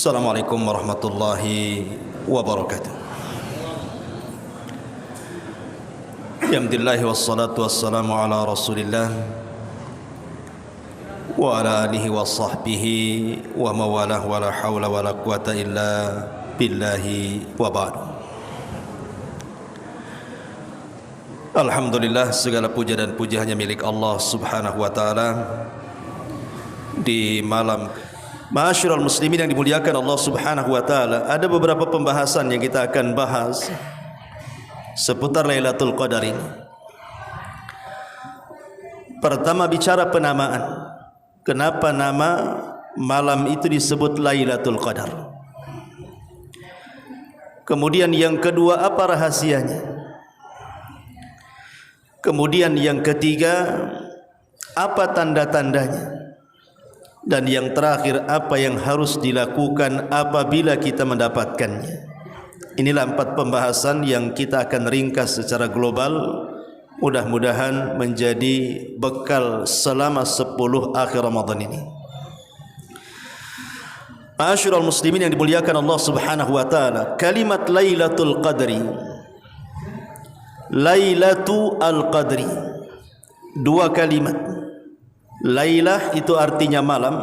Assalamualaikum warahmatullahi wabarakatuh. Alhamdulillah wassalatu wassalamu ala Rasulillah wa ala alihi wa sahbihi wa mawalah wa la hawla wa la quwata illa billahi wa ba'du. Alhamdulillah, segala puja dan puji hanya milik Allah Subhanahu wa taala. Di malam Ma'asyiral muslimin yang dimuliakan Allah Subhanahu wa taala, ada beberapa pembahasan yang kita akan bahas seputar Lailatul Qadar ini. Pertama, bicara penamaan. Kenapa nama malam itu disebut Lailatul Qadar? Kemudian yang kedua, apa rahasianya? Kemudian yang ketiga, apa tanda-tandanya? Dan yang terakhir, apa yang harus dilakukan apabila kita mendapatkannya. Inilah 4 pembahasan yang kita akan ringkas secara global. Mudah-mudahan menjadi bekal selama 10 akhir Ramadan ini. Ma'asyiral muslimin yang dimuliakan Allah Subhanahu wa taala, kalimat Lailatul Qadri, Lailatul Qadri, 2 kalimat. Lailah itu artinya malam.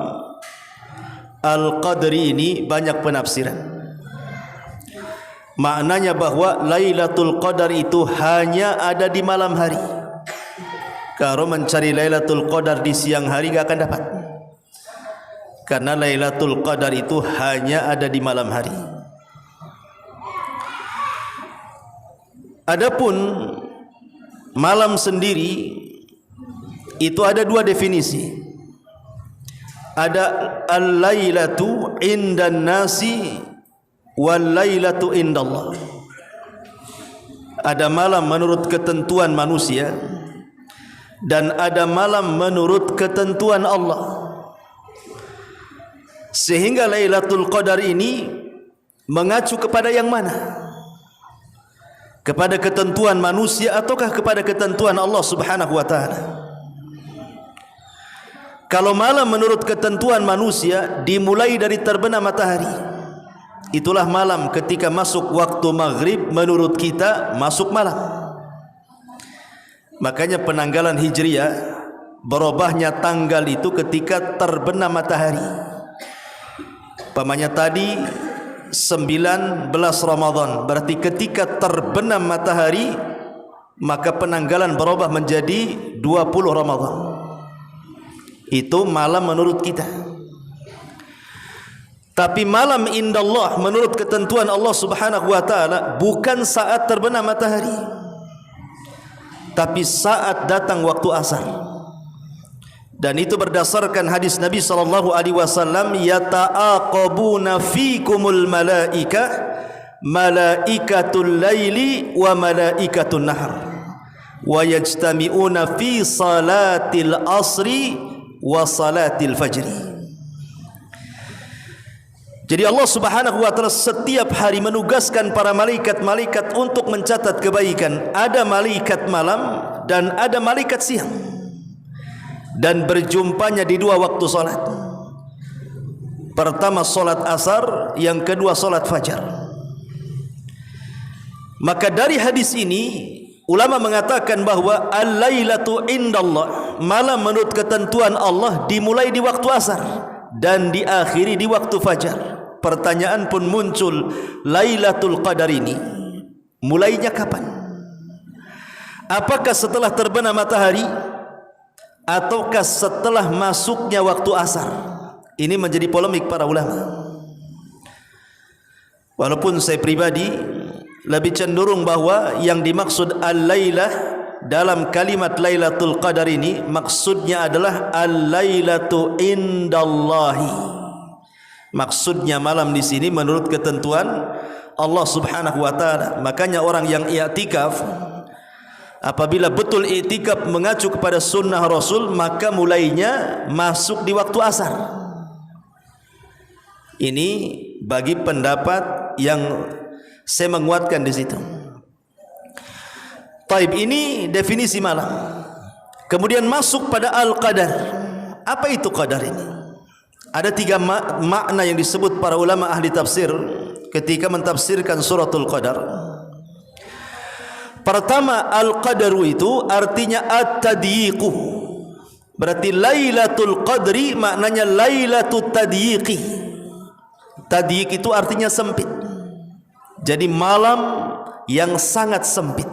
Al-Qadri ini banyak penafsiran. Maknanya bahwa Lailatul Qadar itu hanya ada di malam hari. Kalau mencari Lailatul Qadar di siang hari gak akan dapat, karena Lailatul Qadar itu hanya ada di malam hari. Adapun malam sendiri itu ada 2 definisi. Ada al-lailatu indan nasi wal lailatu indallah. Ada malam menurut ketentuan manusia dan ada malam menurut ketentuan Allah. Sehingga Lailatul Qadar ini mengacu kepada yang mana? Kepada ketentuan manusia ataukah kepada ketentuan Allah Subhanahu wa taala? Kalau malam menurut ketentuan manusia dimulai dari terbenam matahari. Itulah malam ketika masuk waktu maghrib, menurut kita masuk malam. Makanya penanggalan Hijriah, berubahnya tanggal itu ketika terbenam matahari. Pamannya tadi 19 Ramadan, berarti ketika terbenam matahari maka penanggalan berubah menjadi 20 Ramadan. Itu malam menurut kita. Tapi malam indallah menurut ketentuan Allah Subhanahu wa taala bukan saat terbenam matahari, tapi saat datang waktu asar. Dan itu berdasarkan hadis Nabi sallallahu alaihi wasallam, yata'aqabuna fikumul malaikah, malaikatul laili wa malaikatun nahar, wa yajtami'una fi salatil asri wa salatil fajri. Jadi Allah Subhanahu wa taala setiap hari menugaskan para malaikat-malaikat untuk mencatat kebaikan. Ada malaikat malam dan ada malaikat siang, dan berjumpanya di 2 waktu salat. Pertama salat asar, yang kedua salat fajar. Maka dari hadis ini ulama mengatakan bahwa al-lailatu indallah, malam menurut ketentuan Allah, dimulai di waktu asar dan diakhiri di waktu fajar. Pertanyaan pun muncul, Lailatul Qadar ini mulainya kapan? Apakah setelah terbenam matahari ataukah setelah masuknya waktu asar? Ini menjadi polemik para ulama. Walaupun saya pribadi lebih cenderung bahwa yang dimaksud al-lailah dalam kalimat Lailatul Qadar ini maksudnya adalah al-lailatu indallahi. Maksudnya malam di sini menurut ketentuan Allah Subhanahu wa taala. Makanya orang yang i'tikaf, apabila betul i'tikaf mengacu kepada sunnah Rasul, maka mulainya masuk di waktu asar. Ini bagi pendapat yang saya menguatkan di situ. Taib, ini definisi malam. Kemudian masuk pada al-qadar. Apa itu qadar ini? Ada tiga makna yang disebut para ulama ahli tafsir ketika mentafsirkan suratul Qadar. Pertama, al-qadaru itu artinya at-tadyiqu. Berarti Lailatul Qadri maknanya Lailatul Tadyiqi. Tadyiq itu artinya sempit. Jadi malam yang sangat sempit.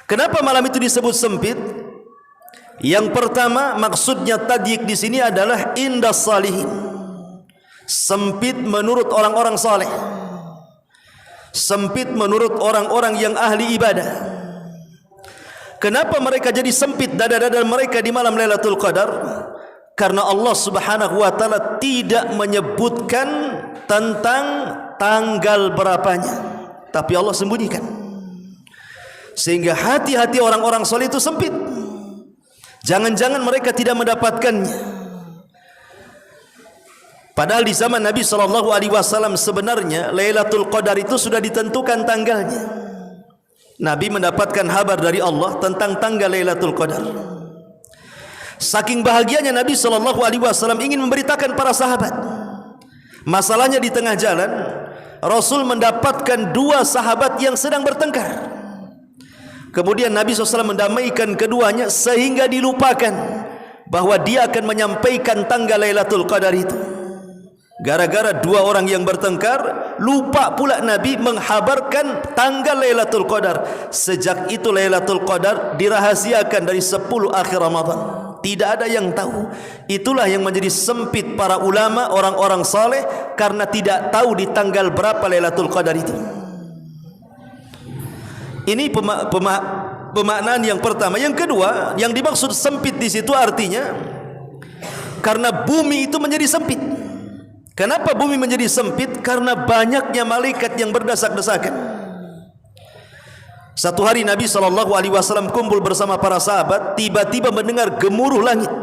Kenapa malam itu disebut sempit? Yang pertama, maksudnya tadyiq di sini adalah indas salihin. Sempit menurut orang-orang saleh. Sempit menurut orang-orang yang ahli ibadah. Kenapa mereka jadi sempit dada-dada mereka di malam Lailatul Qadar? Karena Allah Subhanahu wa taala tidak menyebutkan tentang tanggal berapanya, tapi Allah sembunyikan. Sehingga hati-hati orang-orang saleh itu sempit. Jangan-jangan mereka tidak mendapatkannya. Padahal di zaman Nabi SAW sebenarnya Lailatul Qadar itu sudah ditentukan tanggalnya. Nabi mendapatkan kabar dari Allah tentang tanggal Lailatul Qadar. Saking bahagianya Nabi SAW ingin memberitakan para sahabat. Masalahnya di tengah jalan Rasul mendapatkan dua sahabat yang sedang bertengkar. Kemudian Nabi SAW mendamaikan keduanya sehingga dilupakan bahwa dia akan menyampaikan tanggal Lailatul Qadar itu. Gara-gara dua orang yang bertengkar, lupa pula Nabi menghabarkan tanggal Lailatul Qadar. Sejak itu Lailatul Qadar dirahasiakan dari 10 akhir Ramadan. Tidak ada yang tahu. Itulah yang menjadi sempit para ulama, orang-orang saleh, karena tidak tahu di tanggal berapa Lailatul Qadar itu. Ini pemaknaan yang pertama. Yang kedua, yang dimaksud sempit di situ artinya karena bumi itu menjadi sempit. Kenapa bumi menjadi sempit? Karena banyaknya malaikat yang berdesak-desakan. Satu hari Nabi SAW kumpul bersama para sahabat, tiba-tiba mendengar gemuruh langit.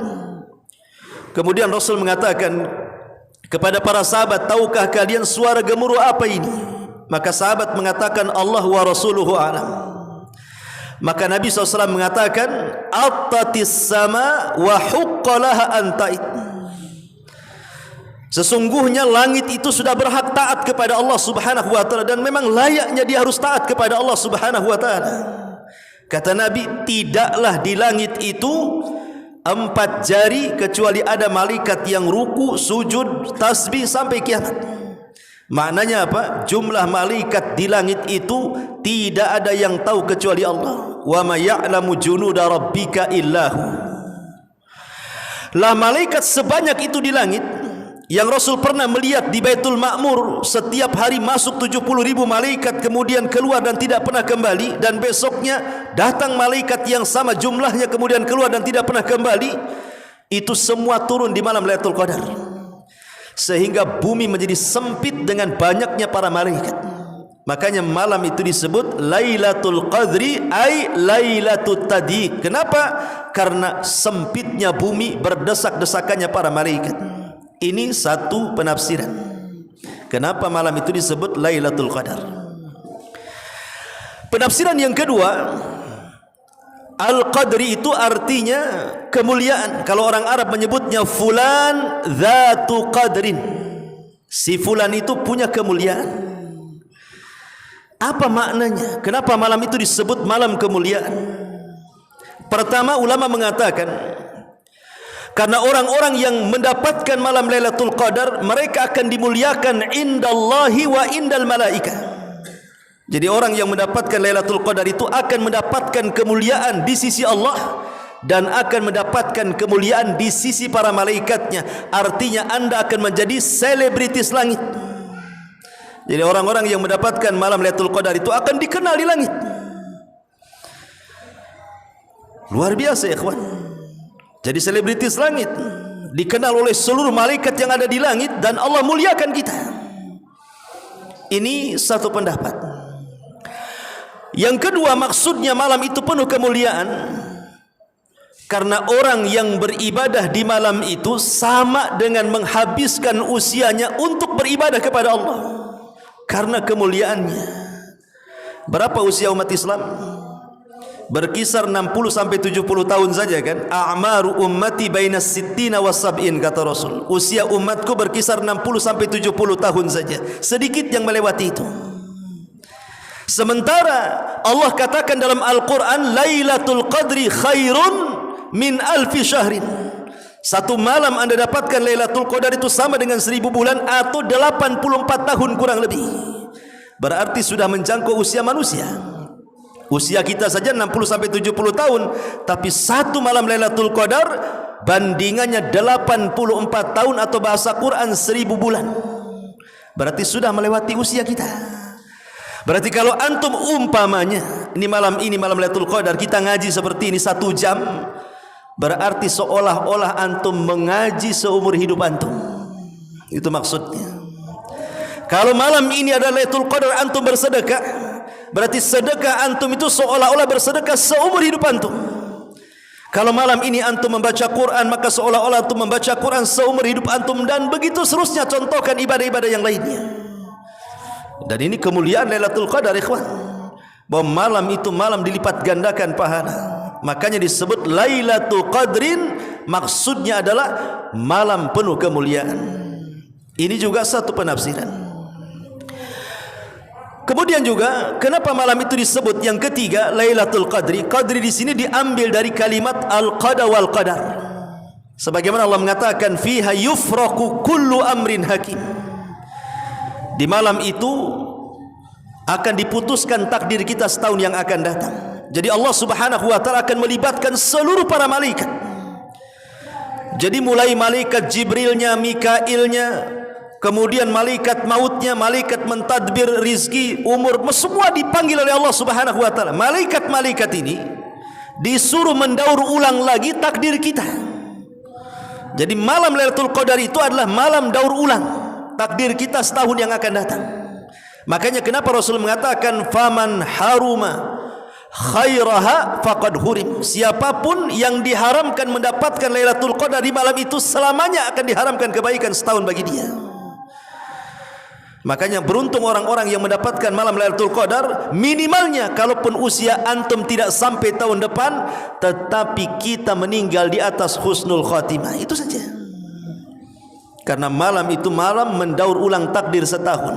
Kemudian Rasul mengatakan kepada para sahabat, tahukah kalian suara gemuruh apa ini? Maka sahabat mengatakan Allah wa rasuluhu a'lam. Maka Nabi SAW mengatakan attatis sama wa huqqalaha antait. Sesungguhnya langit itu sudah berhak taat kepada Allah Subhanahu wa taala, dan memang layaknya dia harus taat kepada Allah Subhanahu wa taala. Kata Nabi, tidaklah di langit itu 4 jari kecuali ada malaikat yang ruku, sujud, tasbih sampai kiamat. Maknanya apa? Jumlah malaikat di langit itu tidak ada yang tahu kecuali Allah. Wa ma ya'lamu junuda rabbika illahu. Lah malaikat sebanyak itu di langit, yang Rasul pernah melihat di Baitul Ma'mur, setiap hari masuk 70.000 malaikat, kemudian keluar dan tidak pernah kembali, dan besoknya datang malaikat yang sama jumlahnya kemudian keluar dan tidak pernah kembali. Itu semua turun di malam Lailatul Qadar. Sehingga bumi menjadi sempit dengan banyaknya para malaikat. Makanya malam itu disebut Lailatul Qadri ay Lailatul Tadyiq. Kenapa? Karena sempitnya bumi, berdesak-desakannya para malaikat. Ini satu penafsiran kenapa malam itu disebut Lailatul Qadar. Penafsiran yang kedua, Al-Qadri itu artinya kemuliaan. Kalau orang Arab menyebutnya fulan dzatu qadrin. Si fulan itu punya kemuliaan. Apa maknanya? Kenapa malam itu disebut malam kemuliaan? Pertama, ulama mengatakan karena orang-orang yang mendapatkan malam Lailatul Qadar, mereka akan dimuliakan indallahi wa indal malaikah. Jadi orang yang mendapatkan Lailatul Qadar itu akan mendapatkan kemuliaan di sisi Allah dan akan mendapatkan kemuliaan di sisi para malaikatnya. Artinya Anda akan menjadi selebritis langit. Jadi orang-orang yang mendapatkan malam Lailatul Qadar itu akan dikenal di langit. Luar biasa ya kawan. Jadi selebritis langit, dikenal oleh seluruh malaikat yang ada di langit, dan Allah muliakan kita. Ini satu pendapat. Yang kedua, maksudnya malam itu penuh kemuliaan karena orang yang beribadah di malam itu sama dengan menghabiskan usianya untuk beribadah kepada Allah karena kemuliaannya. Berapa usia umat Islam? berkisar 60 sampai 70 tahun saja kan. A'maru ummati baina sittina wa sab'in, kata Rasul. Usia umatku berkisar 60 sampai 70 tahun saja. Sedikit yang melewati itu. Sementara Allah katakan dalam Al-Quran, Lailatul Qadri khairun min alfi syahrin. Satu malam anda dapatkan Lailatul Qadar itu sama dengan 1000 bulan atau 84 tahun kurang lebih. Berarti sudah menjangkau usia manusia. Usia kita saja 60 sampai 70 tahun, tapi satu malam Lailatul Qadar bandingannya 84 tahun atau bahasa Quran 1000 bulan. Berarti sudah melewati usia kita. Berarti kalau antum umpamanya ini malam Lailatul Qadar kita ngaji seperti ini 1 jam, berarti seolah-olah antum mengaji seumur hidup antum. Itu maksudnya. Kalau malam ini adalah Lailatul Qadar antum bersedekah, berarti sedekah antum itu seolah-olah bersedekah seumur hidup antum. Kalau malam ini antum membaca Quran, maka seolah-olah antum membaca Quran seumur hidup antum, dan begitu seterusnya. Contohkan ibadah-ibadah yang lainnya. Dan ini kemuliaan Lailatul Qadar, ikhwan, bahwa malam itu malam dilipat gandakan pahala. Makanya disebut Lailatul Qadrin, maksudnya adalah malam penuh kemuliaan. Ini juga satu penafsiran. Kemudian juga kenapa malam itu disebut yang ketiga Lailatul Qadri? Qadri di sini diambil dari kalimat al-qada wal qadar. Sebagaimana Allah mengatakan fiha yufraqu kullu amrin hakim. Di malam itu akan diputuskan takdir kita setahun yang akan datang. Jadi Allah Subhanahu wa taala akan melibatkan seluruh para malaikat. Jadi mulai malaikat Jibrilnya, Mikailnya, kemudian malaikat mautnya, malaikat mentadbir rizki, umur, semua dipanggil oleh Allah Subhanahu wa taala. Malaikat-malaikat ini disuruh mendaur ulang lagi takdir kita. Jadi malam Lailatul Qadar itu adalah malam daur ulang takdir kita setahun yang akan datang. Makanya kenapa Rasul mengatakan faman haruma khairaha faqad hurim. Siapapun yang diharamkan mendapatkan Lailatul Qadar di malam itu, selamanya akan diharamkan kebaikan setahun bagi dia. Makanya beruntung orang-orang yang mendapatkan malam Lailatul Qadar. Minimalnya kalaupun usia antum tidak sampai tahun depan, tetapi kita meninggal di atas husnul khatimah. Itu saja. Karena malam itu malam mendaur ulang takdir setahun.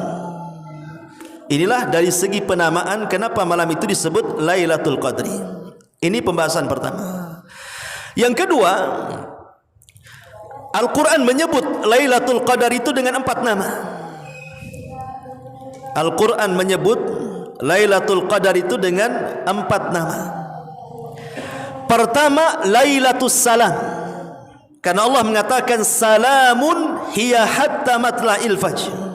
Inilah dari segi penamaan kenapa malam itu disebut Lailatul Qadri. Ini pembahasan pertama. Yang kedua, Al-Quran menyebut Lailatul Qadar itu dengan 4 nama. Al-Quran menyebut Lailatul Qadar itu dengan 4 nama. Pertama, Lailatul Salam. Karena Allah mengatakan salamun hiya hatta matla'il fajr.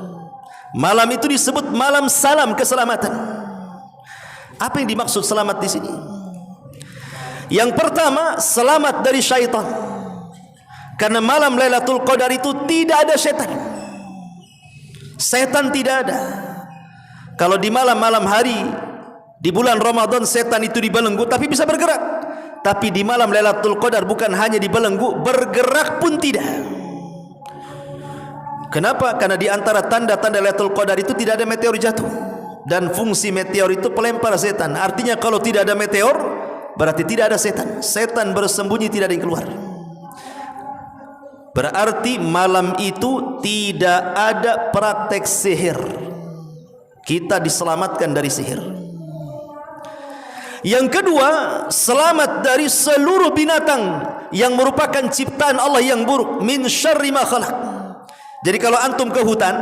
Malam itu disebut malam salam, keselamatan. Apa yang dimaksud selamat di sini? Yang pertama, selamat dari syaitan. Karena malam Lailatul Qadar itu tidak ada setan. Setan tidak ada. Kalau di malam-malam hari di bulan Ramadan setan itu dibelenggu tapi bisa bergerak. Tapi di malam Lailatul Qadar bukan hanya dibelenggu, bergerak pun tidak. Kenapa? Karena di antara tanda-tanda Lailatul Qadar itu tidak ada meteor jatuh. Dan fungsi meteor itu pelempar setan. Artinya kalau tidak ada meteor, berarti tidak ada setan. Setan bersembunyi, tidak ada yang keluar. Berarti malam itu tidak ada praktek sihir. Kita diselamatkan dari sihir. Yang kedua, selamat dari seluruh binatang yang merupakan ciptaan Allah yang buruk. Min syarri ma khalaq. Jadi kalau antum ke hutan,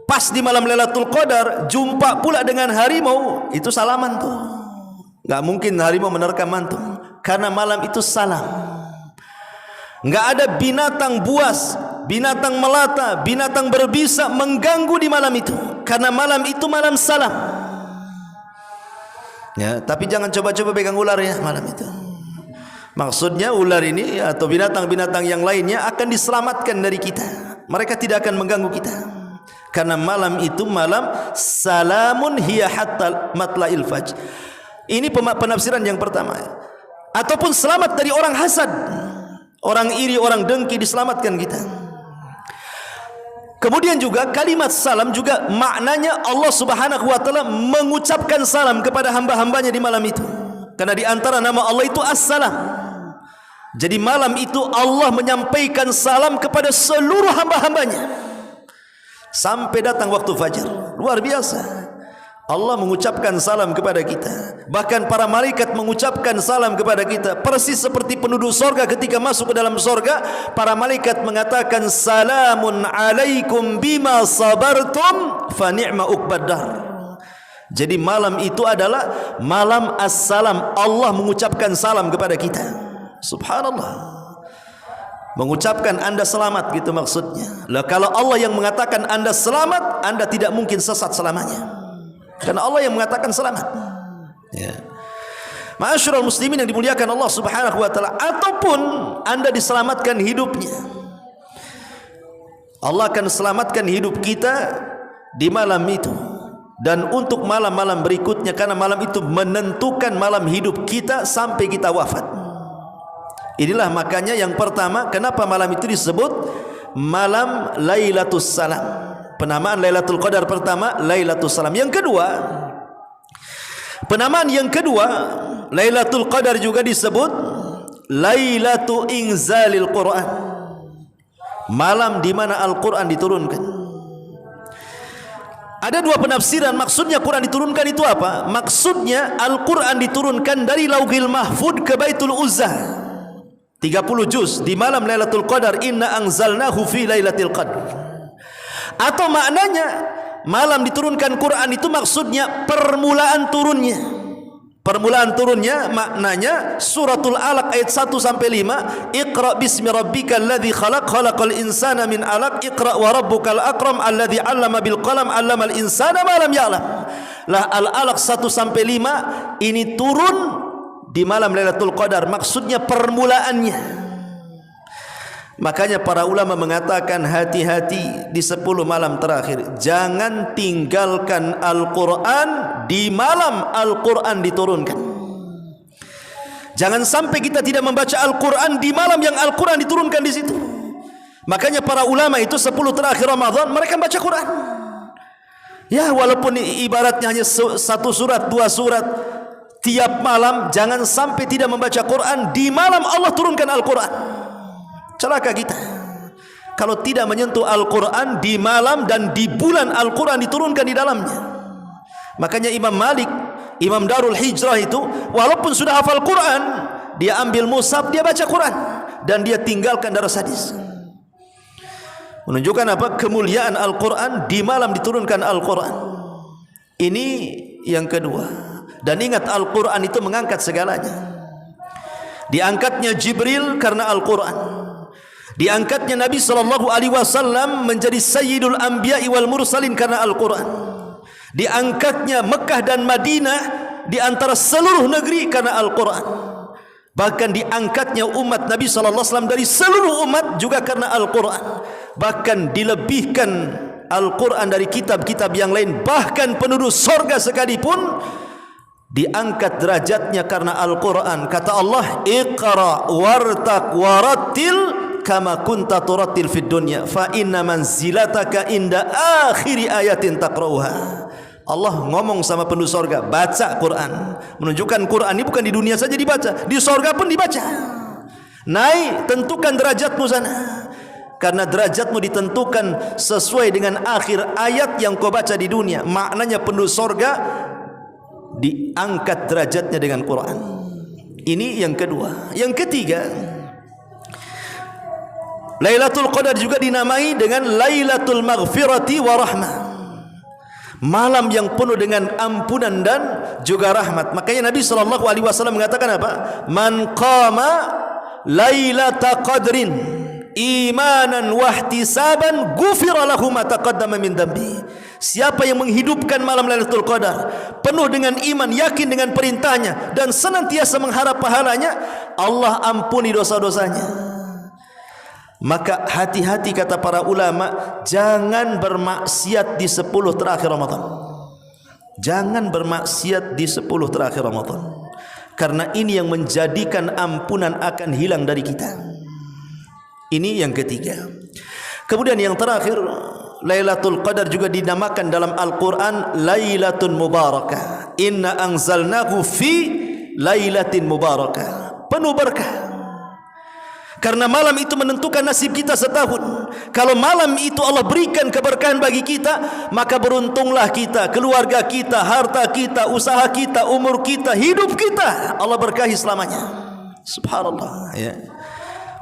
pas di malam Lailatul Qadar, jumpa pula dengan harimau, itu salaman tuh. Gak mungkin harimau menerkam antum, karena malam itu salam. Gak ada binatang buas, binatang melata, binatang berbisa mengganggu di malam itu, karena malam itu malam salam. Ya, tapi jangan coba-coba pegang ular ya malam itu. Maksudnya ular ini atau binatang-binatang yang lainnya akan diselamatkan dari kita. Mereka tidak akan mengganggu kita. Karena malam itu malam salamun hiya hatta matla'il fajr. Ini penafsiran yang pertama. Ataupun selamat dari orang hasad, orang iri, orang dengki, diselamatkan kita. Kemudian juga kalimat salam juga maknanya Allah Subhanahu wa taala mengucapkan salam kepada hamba-hambanya di malam itu. Karena di antara nama Allah itu As-Salam. Jadi malam itu Allah menyampaikan salam kepada seluruh hamba-hambanya sampai datang waktu fajar. Luar biasa. Allah mengucapkan salam kepada kita. Bahkan para malaikat mengucapkan salam kepada kita. Persis seperti penduduk sorga ketika masuk ke dalam sorga, para malaikat mengatakan salamun alaikum bima sabartum fa ni'ma uqbaddar. Jadi malam itu adalah malam as-salam. Allah mengucapkan salam kepada kita. Subhanallah. Mengucapkan Anda selamat, gitu maksudnya. Lah kalau Allah yang mengatakan Anda selamat, Anda tidak mungkin sesat selamanya. Karena Allah yang mengatakan selamat. Ya. Ma'asyiral muslimin yang dimuliakan Allah Subhanahu wa taala, ataupun Anda diselamatkan hidupnya, Allah akan selamatkan hidup kita di malam itu dan untuk malam-malam berikutnya, karena malam itu menentukan malam hidup kita sampai kita wafat. Inilah makanya yang pertama, kenapa malam itu disebut malam Lailatul Salam. Penamaan Lailatul Qadar pertama Lailatul Salam. Yang kedua, penamaan yang kedua, Lailatul Qadar juga disebut Lailatul Inzalil Quran. Malam di mana Al-Quran diturunkan. Ada dua penafsiran maksudnya Quran diturunkan itu apa? Maksudnya Al-Quran diturunkan dari Lauhil Mahfud ke Baitul Uzzah. 30 juz di malam Lailatul Qadar. Inna anzalnahu fi Lailatul Qadar. Atau maknanya malam diturunkan Quran itu maksudnya permulaan turunnya. Permulaan turunnya maknanya suratul Alaq ayat 1 sampai 5. Iqra bismi rabbikal ladzi khalaq khalaqal insana min 'alaq iqra wa rabbukal akram alladzi 'allama bil qalam 'allamal insana ma lam ya'lam. Lah Al-Alaq 1 sampai 5 ini turun di malam Lailatul Qadar, maksudnya permulaannya. Makanya para ulama mengatakan hati-hati di 10 malam terakhir. Jangan tinggalkan Al-Quran di malam Al-Quran diturunkan. Jangan sampai kita tidak membaca Al-Quran di malam yang Al-Quran diturunkan di situ. Makanya para ulama itu 10 terakhir Ramadan mereka baca Quran. Ya walaupun ibaratnya hanya 1 surat, 2 surat tiap malam, jangan sampai tidak membaca Quran di malam Allah turunkan Al-Quran. Celaka kita kalau tidak menyentuh Al-Quran di malam dan di bulan Al-Quran diturunkan di dalamnya. Makanya Imam Malik, Imam Darul Hijrah itu walaupun sudah hafal Quran, dia ambil mushaf, dia baca Quran dan dia tinggalkan daras hadis. Menunjukkan apa? Kemuliaan Al-Quran di malam diturunkan Al-Quran. Ini yang kedua. Dan ingat Al-Quran itu mengangkat segalanya. Diangkatnya Jibril karena Al-Quran. Diangkatnya Nabi SAW menjadi Sayyidul Anbiya wal Mursalin karena Al-Quran. Diangkatnya Mekah dan Madinah di antara seluruh negeri karena Al-Quran. Bahkan diangkatnya umat Nabi SAW dari seluruh umat juga karena Al-Quran. Bahkan dilebihkan Al-Quran dari kitab-kitab yang lain. Bahkan penduduk sorga sekalipun diangkat derajatnya karena Al-Quran. Kata Allah, Iqra wartaq warattil kama kunta turattil fid dunya fa inna manzilataka inda akhiri ayatin taqra'uha. Allah ngomong sama penduduk sorga, baca Quran. Menunjukkan Quran ini bukan di dunia saja dibaca, di sorga pun dibaca. Naik, tentukan derajatmu sana, karena derajatmu ditentukan sesuai dengan akhir ayat yang kau baca di dunia. Maknanya penduduk sorga diangkat derajatnya dengan Quran. Ini yang kedua. Yang ketiga, Lailatul Qadar juga dinamai dengan Lailatul Maghfirati wa Rahmah. Malam yang penuh dengan ampunan dan juga rahmat. Makanya Nabi SAW mengatakan apa? Man qama Lailata Qadrin imanan wahtisaban ghufira lahu ma taqaddama min dambi. Siapa yang menghidupkan malam Lailatul Qadar penuh dengan iman, yakin dengan perintahnya dan senantiasa mengharap pahalanya, Allah ampuni dosa-dosanya. Maka hati-hati kata para ulama, jangan bermaksiat di 10 terakhir Ramadan. Jangan bermaksiat di 10 terakhir Ramadan, karena ini yang menjadikan ampunan akan hilang dari kita. Ini yang ketiga. Kemudian yang terakhir, Lailatul Qadar juga dinamakan dalam Al-Quran Lailatul Mubarakah. Inna anzalnahu fi lailatin mubarakah, penuh berkah. Karena malam itu menentukan nasib kita setahun. Kalau malam itu Allah berikan keberkahan bagi kita, maka beruntunglah kita, keluarga kita, harta kita, usaha kita, umur kita, hidup kita, Allah berkahi selamanya. Subhanallah, ya.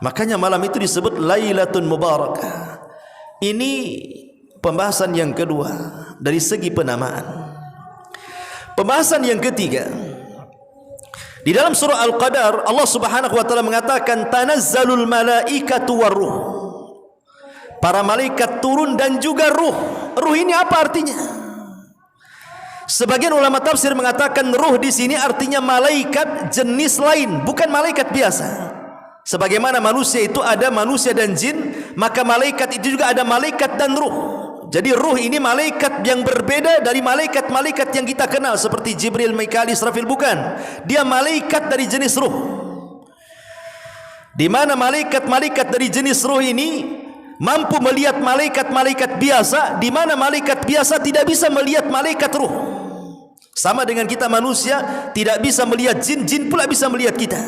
Makanya malam itu disebut Lailatun Mubarakah. Ini pembahasan yang kedua dari segi penamaan. Pembahasan yang ketiga, di dalam surah Al-Qadar Allah Subhanahu wa taala mengatakan tanazzalul malaikatu waruh. Para malaikat turun dan juga ruh. Ruh ini apa artinya? Sebagian ulama tafsir mengatakan ruh di sini artinya malaikat jenis lain, bukan malaikat biasa. Sebagaimana manusia itu ada manusia dan jin, maka malaikat itu juga ada malaikat dan ruh. Jadi ruh ini malaikat yang berbeda dari malaikat-malaikat yang kita kenal seperti Jibril, Mikail, Israfil, bukan. Dia malaikat dari jenis ruh. Di mana malaikat-malaikat dari jenis ruh ini mampu melihat malaikat-malaikat biasa, di mana malaikat biasa tidak bisa melihat malaikat ruh. Sama dengan kita manusia tidak bisa melihat jin, jin pula bisa melihat kita.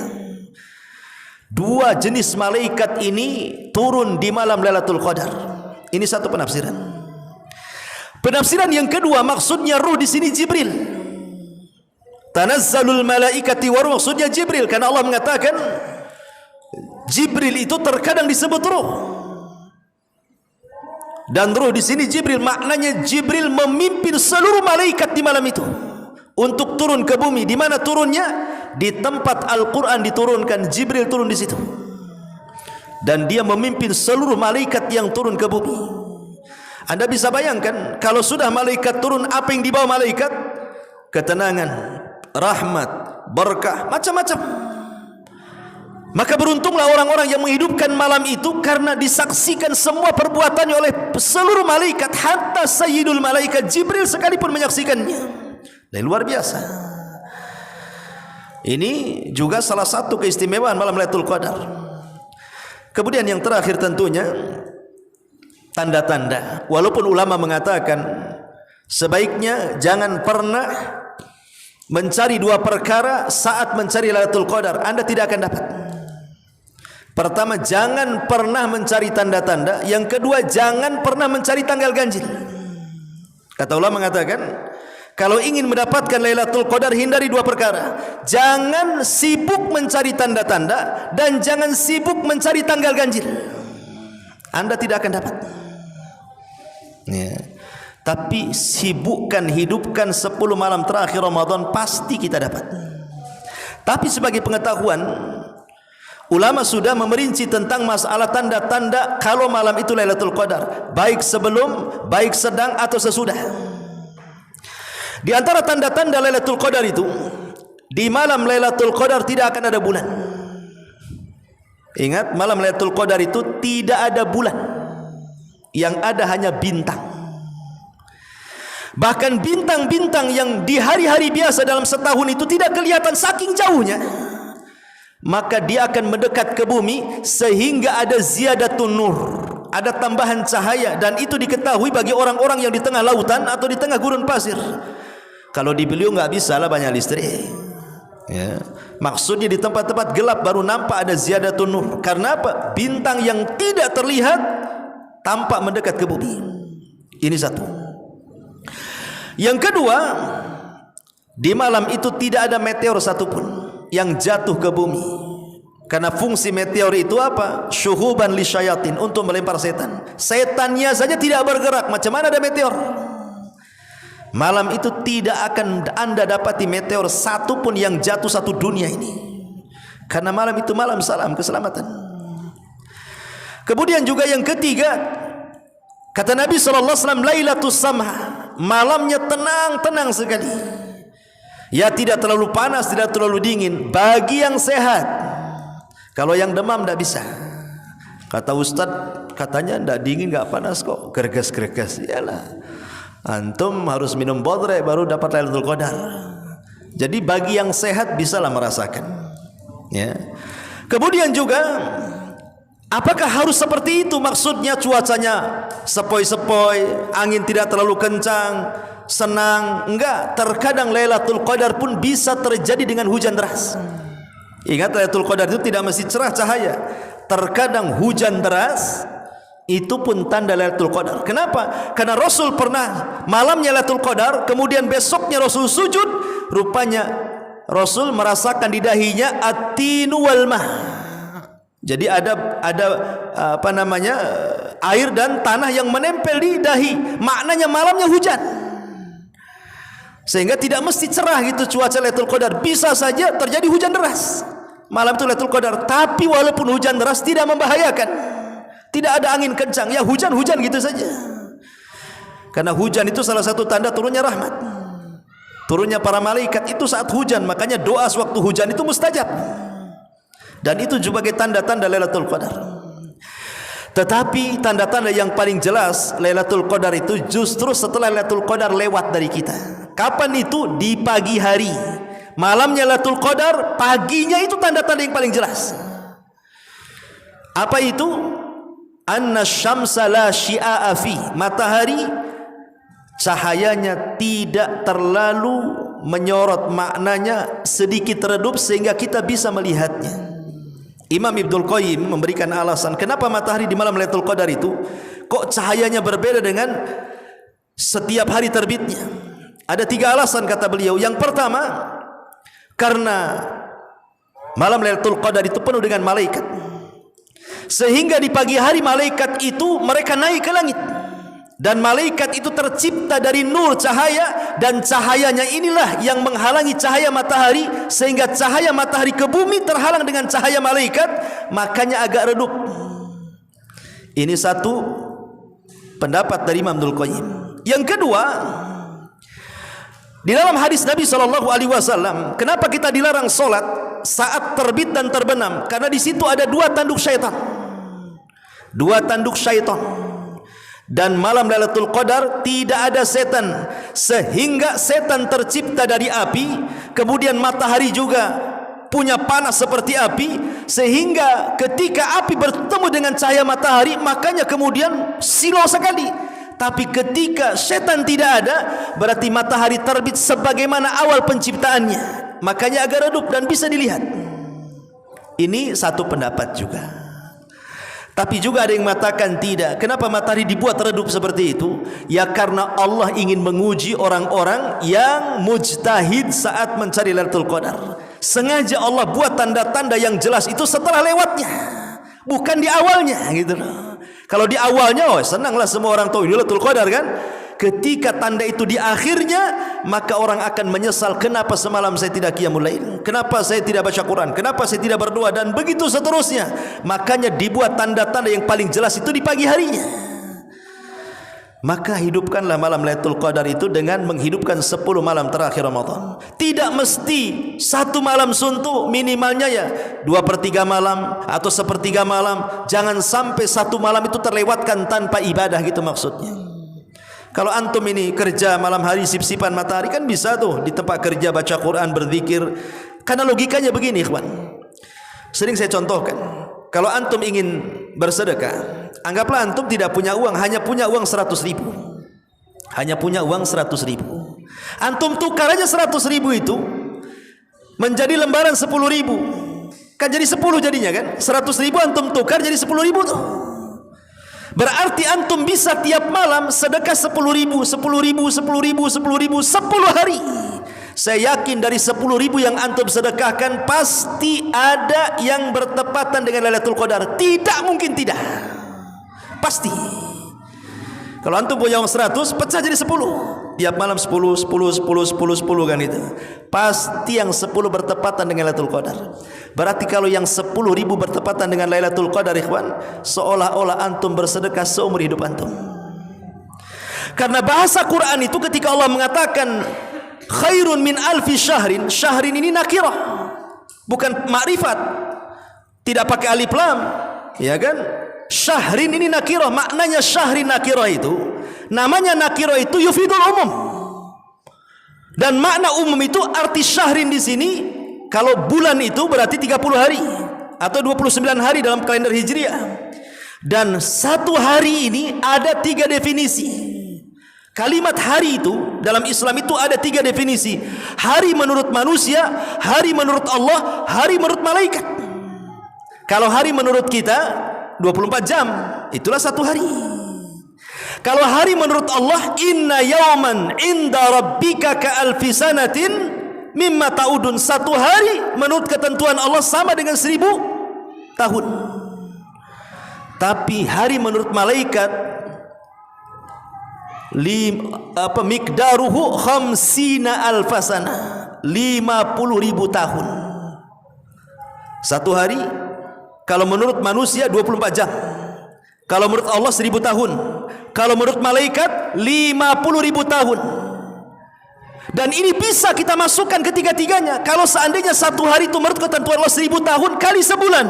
Dua jenis malaikat ini turun di malam Lailatul Qadar. Ini satu penafsiran. Penafsiran yang kedua, maksudnya ruh di sini Jibril. Tanazzalul malaikati waruh, maksudnya Jibril, karena Allah mengatakan Jibril itu terkadang disebut ruh. Dan ruh di sini Jibril, maknanya Jibril memimpin seluruh malaikat di malam itu untuk turun ke bumi. Di mana turunnya? Di tempat Al-Qur'an diturunkan, Jibril turun di situ. Dan dia memimpin seluruh malaikat yang turun ke bumi. Anda bisa bayangkan kalau sudah malaikat turun, apa yang dibawa malaikat? Ketenangan, rahmat, berkah, macam-macam. Maka beruntunglah orang-orang yang menghidupkan malam itu, karena disaksikan semua perbuatannya oleh seluruh malaikat, hatta sayyidul malaikat Jibril sekalipun menyaksikannya. Dan luar biasa. Ini juga salah satu keistimewaan malam Lailatul Qadar. Kemudian yang terakhir tentunya tanda-tanda. Walaupun ulama mengatakan sebaiknya jangan pernah mencari dua perkara saat mencari Lailatul Qadar, Anda tidak akan dapat. Pertama, jangan pernah mencari tanda-tanda. Yang kedua, jangan pernah mencari tanggal ganjil. Kata ulama mengatakan, kalau ingin mendapatkan Lailatul Qadar, hindari dua perkara. Jangan sibuk mencari tanda-tanda dan jangan sibuk mencari tanggal ganjil. Anda tidak akan dapat. Ya. Tapi sibukkan, hidupkan 10 malam terakhir Ramadan, pasti kita dapat. Tapi sebagai pengetahuan, ulama sudah memerinci tentang masalah tanda-tanda kalau malam itu Lailatul Qadar, baik sebelum, baik sedang atau sesudah. Di antara tanda-tanda Lailatul Qadar itu, di malam Lailatul Qadar tidak akan ada bulan. Ingat, malam Lailatul Qadar itu tidak ada bulan. Yang ada hanya bintang. Bahkan bintang-bintang yang di hari-hari biasa dalam setahun itu tidak kelihatan saking jauhnya. Maka dia akan mendekat ke bumi sehingga ada ziyadatun nur, ada tambahan cahaya, dan itu diketahui bagi orang-orang yang di tengah lautan atau di tengah gurun pasir. Kalau di beliau nggak bisa lah, banyak listrik. Ya. Maksudnya di tempat-tempat gelap baru nampak ada ziyadatun nur. Karena apa? Bintang yang tidak terlihat tampak mendekat ke bumi. Ini satu. Yang kedua, di malam itu tidak ada meteor satupun yang jatuh ke bumi. Karena fungsi meteor itu apa? Syuhuban lisyayatin, untuk melempar setan. Setannya saja tidak bergerak, macam mana ada meteor? Malam itu tidak akan Anda dapati meteor satupun yang jatuh satu dunia ini. Karena malam itu malam salam keselamatan. Kemudian juga yang ketiga, kata Nabi SAW, Lailatul Samha, malamnya tenang-tenang sekali. Ya, tidak terlalu panas, tidak terlalu dingin, bagi yang sehat. Kalau yang demam tidak bisa. Kata Ustaz, katanya tidak dingin, tidak panas kok, gerges-gerges. Yalah, antum harus minum bodre baru dapat Lailatul Qadar. Jadi bagi yang sehat bisalah merasakan. Ya. Kemudian juga, apakah harus seperti itu? Maksudnya cuacanya sepoi-sepoi, angin tidak terlalu kencang, senang. Enggak, terkadang Lailatul Qadar pun bisa terjadi dengan hujan deras. Ingat, Lailatul Qadar itu tidak mesti cerah cahaya. Terkadang hujan deras, itu pun tanda Lailatul Qadar. Kenapa? Karena Rasul pernah malamnya Lailatul Qadar, kemudian besoknya Rasul sujud, rupanya Rasul merasakan di dahinya at-tinu wal mah. Jadi ada air dan tanah yang menempel di dahi. Maknanya malamnya hujan. Sehingga tidak mesti cerah gitu cuaca Lailatul Qadar. Bisa saja terjadi hujan deras malam itu Lailatul Qadar. Tapi walaupun hujan deras tidak membahayakan. Tidak ada angin kencang. Ya hujan-hujan gitu saja. Karena hujan itu salah satu tanda turunnya rahmat. Turunnya para malaikat itu saat hujan. Makanya doa sewaktu hujan itu mustajab. Dan itu sebagai tanda-tanda Lailatul Qadar. Tetapi tanda-tanda yang paling jelas Lailatul Qadar itu justru setelah Lailatul Qadar lewat dari kita. Kapan itu? Di pagi hari. Malamnya Lailatul Qadar, paginya itu tanda-tanda yang paling jelas. Apa itu? Anna syamsa la syia'a fi. Matahari cahayanya tidak terlalu menyorot, maknanya sedikit redup sehingga kita bisa melihatnya. Imam Ibnul Qayyim memberikan alasan kenapa matahari di malam Lailatul Qadar itu kok cahayanya berbeda dengan setiap hari terbitnya. Ada 3 alasan kata beliau. Yang pertama, karena malam Lailatul Qadar itu penuh dengan malaikat, sehingga di pagi hari malaikat itu mereka naik ke langit. Dan malaikat itu tercipta dari nur cahaya, dan cahayanya inilah yang menghalangi cahaya matahari, sehingga cahaya matahari ke bumi terhalang dengan cahaya malaikat, makanya agak redup. Ini satu pendapat dari Imam Ibnul Qayyim. Yang kedua, di dalam hadis Nabi SAW, kenapa kita dilarang solat saat terbit dan terbenam? Karena di situ ada 2 tanduk syaitan. 2 tanduk syaitan. Dan malam Lailatul Qadar tidak ada setan, sehingga setan tercipta dari api. Kemudian matahari juga punya panas seperti api, sehingga ketika api bertemu dengan cahaya matahari, makanya kemudian silau sekali. Tapi ketika setan tidak ada, berarti matahari terbit sebagaimana awal penciptaannya, makanya agak redup dan bisa dilihat. Ini satu pendapat juga. Tapi juga ada yang mengatakan tidak. Kenapa matahari dibuat redup seperti itu? Ya karena Allah ingin menguji orang-orang yang mujtahid saat mencari Lailatul Qadar. Sengaja Allah buat tanda-tanda yang jelas itu setelah lewatnya, bukan di awalnya gitu loh. Kalau di awalnya, oh senanglah semua orang tahu Lailatul Qadar kan. Ketika tanda itu di akhirnya, maka orang akan menyesal, kenapa semalam saya tidak qiyamul lail, kenapa saya tidak baca Quran, kenapa saya tidak berdoa, dan begitu seterusnya. Makanya dibuat tanda-tanda yang paling jelas itu di pagi harinya. Maka hidupkanlah malam Lailatul Qadar itu dengan menghidupkan 10 malam terakhir Ramadan. Tidak mesti 1 malam suntuk, minimalnya ya 2/3 malam atau 1/3 malam. Jangan sampai 1 malam itu terlewatkan tanpa ibadah, gitu maksudnya. Kalau antum ini kerja malam hari sip-sipan matahari, kan bisa tuh di tempat kerja baca Quran, berzikir. Karena logikanya begini, ikhwan. Sering saya contohkan. Kalau antum ingin bersedekah, anggaplah antum tidak punya uang, hanya punya uang 100.000. Hanya punya uang 100.000. Antum tukar aja 100.000 itu menjadi lembaran 10.000. Kan jadi 10 jadinya kan? 100.000 antum tukar jadi 10.000 tuh. Berarti antum bisa tiap malam sedekah 10.000, 10.000, 10.000, 10.000, 10 hari. Saya yakin dari 10.000 yang antum sedekahkan, pasti ada yang bertepatan dengan Lailatul Qadar. Tidak mungkin tidak. Pasti. Kalau antum punya uang 100, pecah jadi 10. Tiap malam 10, 10, 10, 10, 10 kan itu. Pasti yang 10 bertepatan dengan Lailatul Qadar. Berarti kalau yang 10.000 bertepatan dengan Lailatul Qadar, ikhwan, seolah-olah antum bersedekah seumur hidup antum. Karena bahasa Quran itu ketika Allah mengatakan khairun min alfi syahrin, syahrin ini nakirah, bukan ma'rifat, tidak pakai alif lam, ya kan? Syahrin ini nakirah, maknanya syahrin nakirah itu, namanya nakirah itu yufidul umum. Dan makna umum itu arti syahrin di sini, kalau bulan itu berarti 30 hari atau 29 hari dalam kalender Hijriah. Dan 1 hari ini ada 3 definisi. Kalimat hari itu dalam Islam itu ada 3 definisi. Hari menurut manusia, hari menurut Allah, hari menurut malaikat. Kalau hari menurut kita 24 jam, itulah 1 hari. Kalau hari menurut Allah, inna yawman inda rabbika ka alfi sanatin mimma ta'udun. 1 hari menurut ketentuan Allah sama dengan 1000 tahun. Tapi hari menurut malaikat mikdaruhu khamsina alfasana, 50.000 tahun. 1 hari kalau menurut manusia 24 jam, kalau menurut Allah 1000 tahun, kalau menurut malaikat 50.000 tahun. Dan ini bisa kita masukkan ketiga-tiganya. Kalau seandainya 1 hari itu menurut ketentuan Allah 1000 tahun kali sebulan,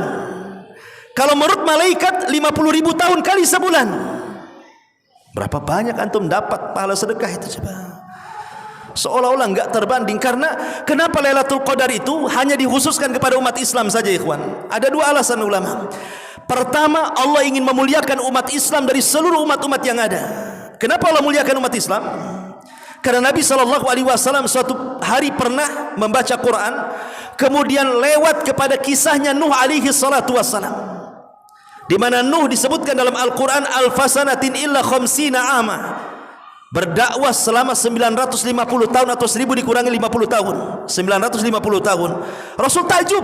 kalau menurut malaikat 50.000 tahun kali sebulan, berapa banyak antum dapat pahala sedekah itu coba? Seolah-olah enggak terbanding. Karena kenapa Lailatul Qadar itu hanya dikhususkan kepada umat Islam saja, ikhwan? Ada 2 alasan ulama. Pertama, Allah ingin memuliakan umat Islam dari seluruh umat-umat yang ada. Kenapa Allah muliakan umat Islam? Karena Nabi SAW suatu hari pernah membaca Quran, kemudian lewat kepada kisahnya Nuh alaihi salatu wassalam, di mana Nuh disebutkan dalam Al-Quran alfasanatin illa khamsina ama, berdakwah selama 950 tahun atau 1000 dikurangi 50 tahun, 950 tahun. Rasul takjub,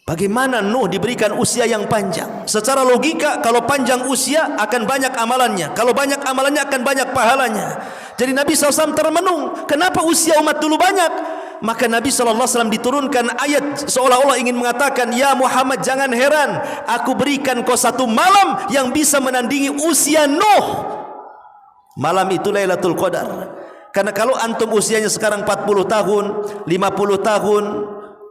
bagaimana Nuh diberikan usia yang panjang? Secara logika kalau panjang usia akan banyak amalannya, kalau banyak amalannya akan banyak pahalanya. Jadi Nabi SAW termenung, kenapa usia umat dulu banyak? Maka Nabi SAW diturunkan ayat seolah-olah ingin mengatakan, ya Muhammad, jangan heran, aku berikan kau 1 malam yang bisa menandingi usia Nuh. Malam itu Lailatul Qadar. Karena kalau antum usianya sekarang 40 tahun, 50 tahun,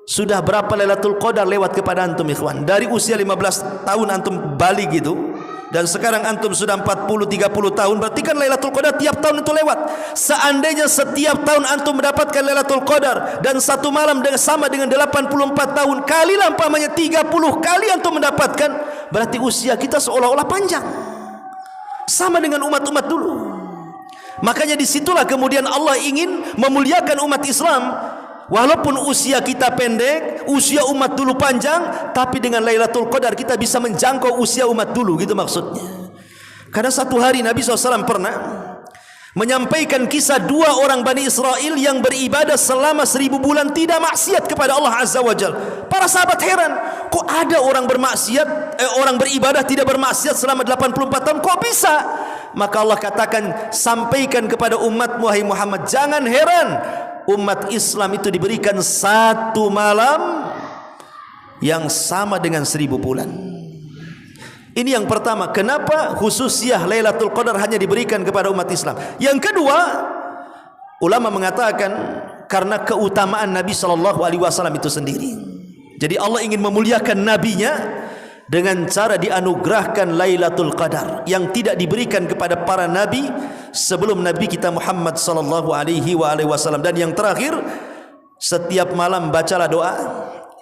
sudah berapa Lailatul Qadar lewat kepada antum, ikhwan? Dari usia 15 tahun antum balik gitu, dan sekarang antum sudah 40-30 tahun, berarti kan Lailatul Qadar tiap tahun itu lewat. Seandainya setiap tahun antum mendapatkan Lailatul Qadar dan 1 malam sama dengan 84 tahun, kalilah umpamanya 30 kali antum mendapatkan, berarti usia kita seolah-olah panjang, sama dengan umat-umat dulu. Makanya disitulah kemudian Allah ingin memuliakan umat Islam. Walaupun usia kita pendek, usia umat dulu panjang, tapi dengan Lailatul Qadar kita bisa menjangkau usia umat dulu, gitu maksudnya. Karena 1 hari Nabi SAW pernah menyampaikan kisah 2 orang Bani Israel yang beribadah selama 1000 bulan tidak maksiat kepada Allah Azza wa Jalla. Para sahabat heran, kok ada orang bermaksiat, orang beribadah tidak bermaksiat selama 84 tahun, kok bisa? Maka Allah katakan, sampaikan kepada umatmu wahai Muhammad, jangan heran, umat Islam itu diberikan 1 malam yang sama dengan 1000 bulan. Ini yang pertama, kenapa khususiyah Lailatul Qadar hanya diberikan kepada umat Islam. Yang kedua, ulama mengatakan karena keutamaan Nabi SAW itu sendiri. Jadi Allah ingin memuliakan nabinya dengan cara dianugerahkan Lailatul Qadar yang tidak diberikan kepada para nabi sebelum Nabi kita Muhammad sallallahu alaihi wasallam. Dan yang terakhir, setiap malam bacalah doa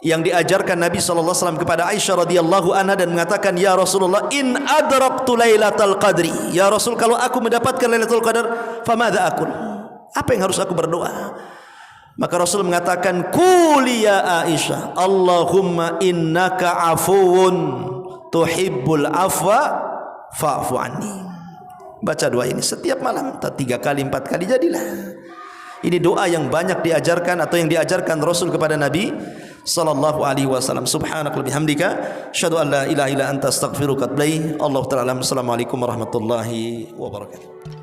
yang diajarkan Nabi sallallahu alaihi wasallam kepada Aisyah radhiyallahu anha dan mengatakan, ya Rasulullah, in adraktu Lailatul Qadri, ya Rasul, kalau aku mendapatkan Lailatul Qadar, famadza aqul? Apa yang harus aku berdoa? Maka Rasul mengatakan, quli ya Aisyah, Allahumma innaka afuwun tuhibbul afwa fa'fu anni. Baca doa ini setiap malam, 3 kali 4 kali jadilah. Ini doa yang banyak diajarkan atau yang diajarkan Rasul kepada Nabi sallallahu alaihi wasallam. Subhanakallahumma bihamdika, asyhadu an la ilaha illa anta, astaghfiruka wa atubu ilaik. Allahu ta'ala. Assalamualaikum warahmatullahi wabarakatuh.